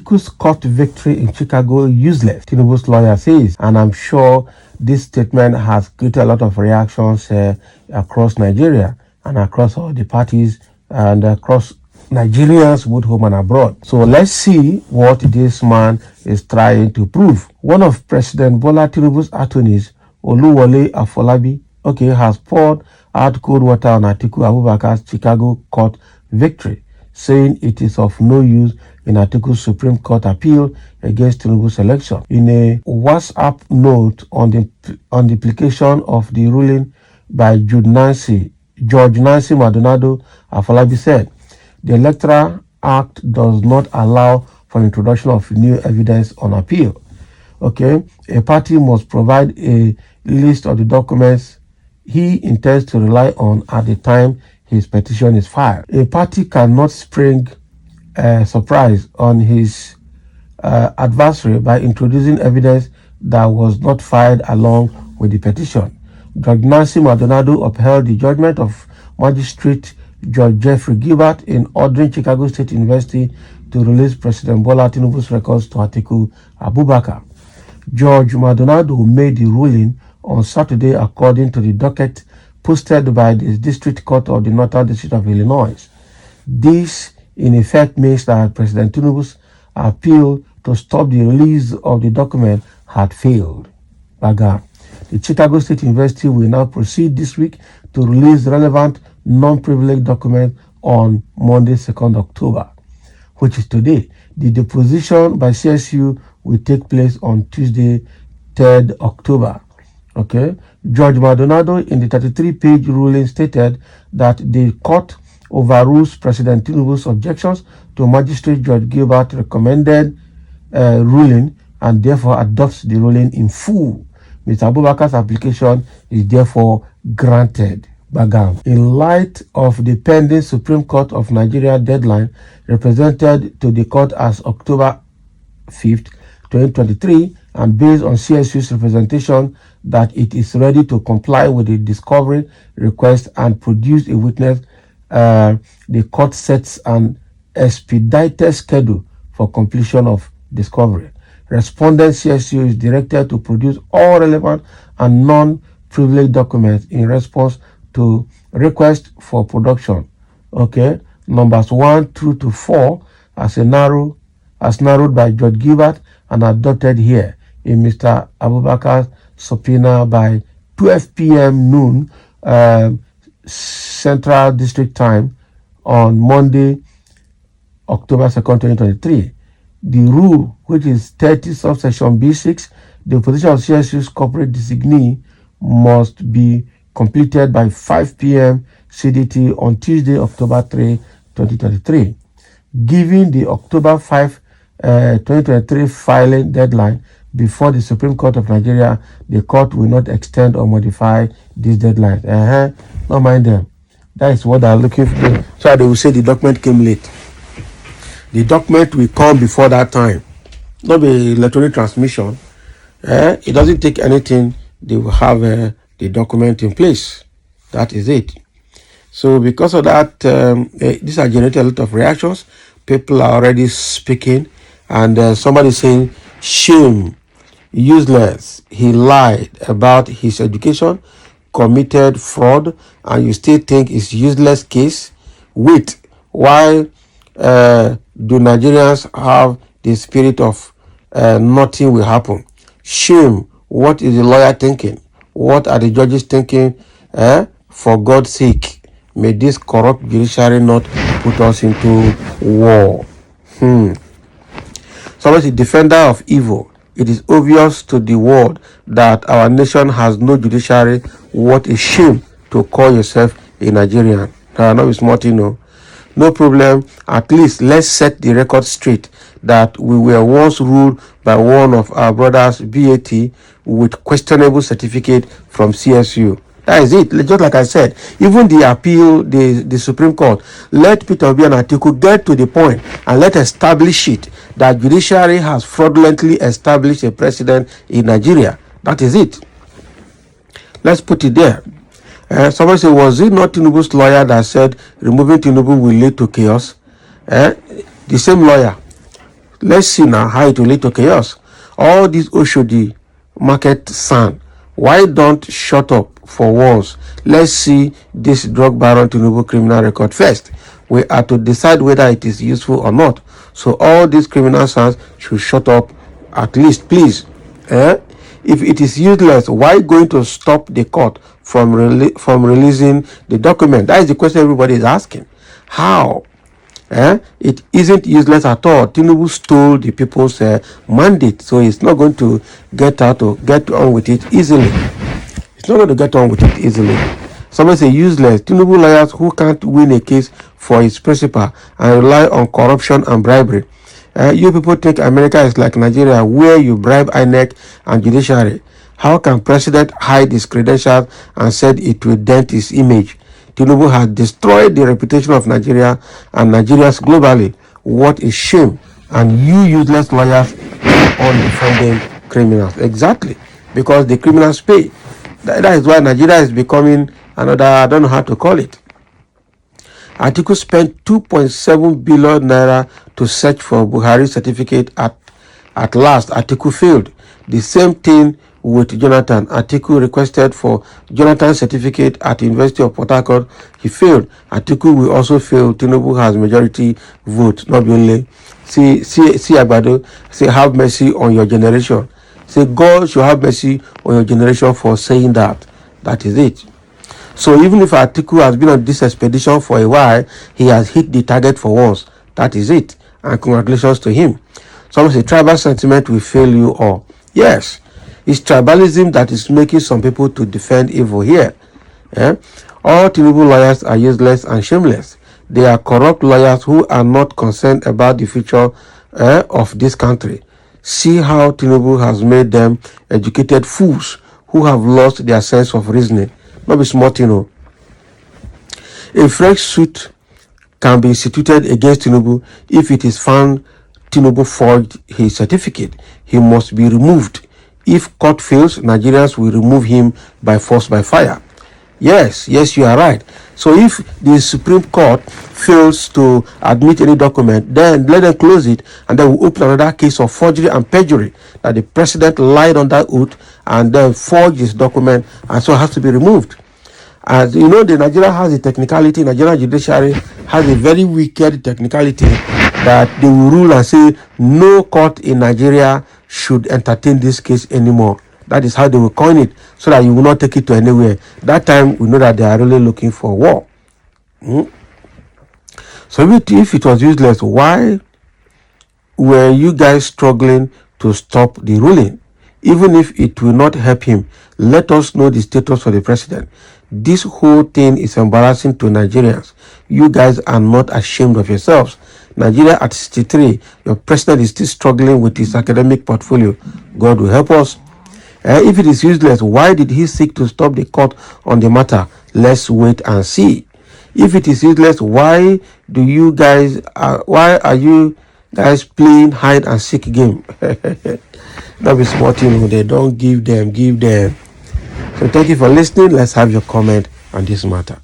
Atiku's court victory in Chicago useless, Tinubu's lawyer says, and I'm sure this statement has created a lot of reactions across Nigeria and across all the parties and across Nigerians, both home and abroad. So let's see what this man is trying to prove. One of President Bola Tinubu's attorneys, Oluwole Afolabi, has poured out cold water on Atiku Abubakar's Chicago court victory, saying it is of no use in Atiku's Supreme Court appeal against Tinubu's election. In a WhatsApp note on the implication of the ruling by Judge Nancy Maldonado, Afolabi said, the Electoral Act does not allow for introduction of new evidence on appeal. A party must provide a list of the documents he intends to rely on at the time his petition is filed. A party cannot spring surprise on his adversary by introducing evidence that was not filed along with the petition. Judge Nancy Maldonado upheld the judgment of Magistrate Judge Jeffrey Gilbert in ordering Chicago State University to release President Bola Tinubu's records to Atiku Abubakar. Judge Maldonado made the ruling on Saturday according to the docket posted by the District Court of the Northern District of Illinois. This, in effect, means that President Tinubu's appeal to stop the release of the document had failed. The Chicago State University will now proceed this week to release relevant non-privileged documents on Monday, 2nd October, which is today. The deposition by CSU will take place on Tuesday, 3rd October. Judge Maldonado, in the 33-page ruling, stated that the court overrules President Tinubu's objections to Magistrate Judge Gilbert's recommended ruling and therefore adopts the ruling in full. Mr. Abubakar's application is therefore granted. In light of the pending Supreme Court of Nigeria deadline represented to the court as October 5th, 2023, and based on CSU's representation that it is ready to comply with the discovery request and produce a witness, the court sets an expedited schedule for completion of discovery. Respondent CSU is directed to produce all relevant and non-privileged documents in response to request for production. Numbers 1 through to 4 as narrowed by Judge Gilbert and adopted here in Mr. Abubakar's subpoena by 12 p.m. noon Central District Time on Monday, October 2nd, 2023. The rule, which is 30 subsection B6, the position of CSU's corporate designee must be completed by 5 p.m. CDT on Tuesday, October 3, 2023. Given the October 5, 2023 filing deadline before the Supreme Court of Nigeria, the court will not extend or modify this deadline. Don't mind them. That is what they're looking for. So they will say the document came late. The document will come before that time. Not be electronic transmission. It doesn't take anything. They will have the document in place. That is it. So because of that, these are generating a lot of reactions. People are already speaking, and somebody saying, shame, useless. He lied about his education, committed fraud, and you still think it's useless case. Wait, why do Nigerians have the spirit of nothing will happen? Shame. What is the lawyer thinking? What are the judges thinking? For God's sake, may this corrupt judiciary not put us into war. Somebody, defender of evil. It is obvious to the world that our nation has no judiciary. What a shame to call yourself a Nigerian. Not smart, No problem. At least let's set the record straight that we were once ruled by one of our brothers, BAT, with questionable certificate from CSU. That is it. Just like I said, even the appeal, the Supreme Court, let Peter Obi and Atiku get to the point and let establish it that judiciary has fraudulently established a president in Nigeria. That is it. Let's put it there. Somebody said, was it not Tinubu's lawyer that said removing Tinubu will lead to chaos? The same lawyer. Let's see now how it will lead to chaos. All this Oshodi market sand, why don't shut up for once? Let's see this drug baron Tinubu criminal record first. We are to decide whether it is useful or not. So all these criminal sons should shut up at least, please. If it is useless, why going to stop the court from releasing the document? That is the question everybody is asking. How? It isn't useless at all. Tinubu stole the people's mandate, so he's not going to get on with it easily. It's not going to get on with it easily. Somebody say useless. Tinubu lawyers who can't win a case for his principal and rely on corruption and bribery. You people think America is like Nigeria, where you bribe INEC and Judiciary. How can President hide his credentials and said it will dent his image? Tinubu has destroyed the reputation of Nigeria and Nigerians globally. What a shame. And you useless lawyers keep on defending criminals. Exactly. Because the criminals pay. That is why Nigeria is becoming another, I don't know how to call it. Atiku spent 2.7 billion naira to search for Buhari certificate. At last, Atiku failed. The same thing with Jonathan. Atiku requested for Jonathan's certificate at University of Port Harcourt. He failed. Atiku will also fail. Tinubu has majority vote. Not only. See, Agbado, say, have mercy on your generation. Say, God should have mercy on your generation for saying that. That is it. So even if Atiku has been on this expedition for a while, he has hit the target for once. That is it. And congratulations to him. Some say tribal sentiment will fail you all. Yes, it's tribalism that is making some people to defend evil here. All Tinubu lawyers are useless and shameless. They are corrupt lawyers who are not concerned about the future of this country. See how Tinubu has made them educated fools who have lost their sense of reasoning. Not be smart, A fresh suit can be instituted against Tinubu if it is found Tinubu forged his certificate. He must be removed. If court fails, Nigerians will remove him by force by fire. Yes, you are right. So if the Supreme Court fails to admit any document, then let them close it and then we'll open another case of forgery and perjury, that the president lied on that oath and then forged his document and so has to be removed. As you know, the Nigeria has a technicality, Nigeria Judiciary has a very wicked technicality that they will rule and say no court in Nigeria should entertain this case anymore. That is how they will coin it, so that you will not take it to anywhere. That time, we know that they are really looking for war. So if it was useless, why were you guys struggling to stop the ruling? Even if it will not help him, let us know the status of the president. This whole thing is embarrassing to Nigerians. You guys are not ashamed of yourselves. Nigeria at 63, your president is still struggling with his academic portfolio. God will help us. If it is useless, why did he seek to stop the court on the matter? Let's wait and see. If it is useless, why are you guys playing hide and seek game? That be smart, they don't give them. So thank you for listening. Let's have your comment on this matter.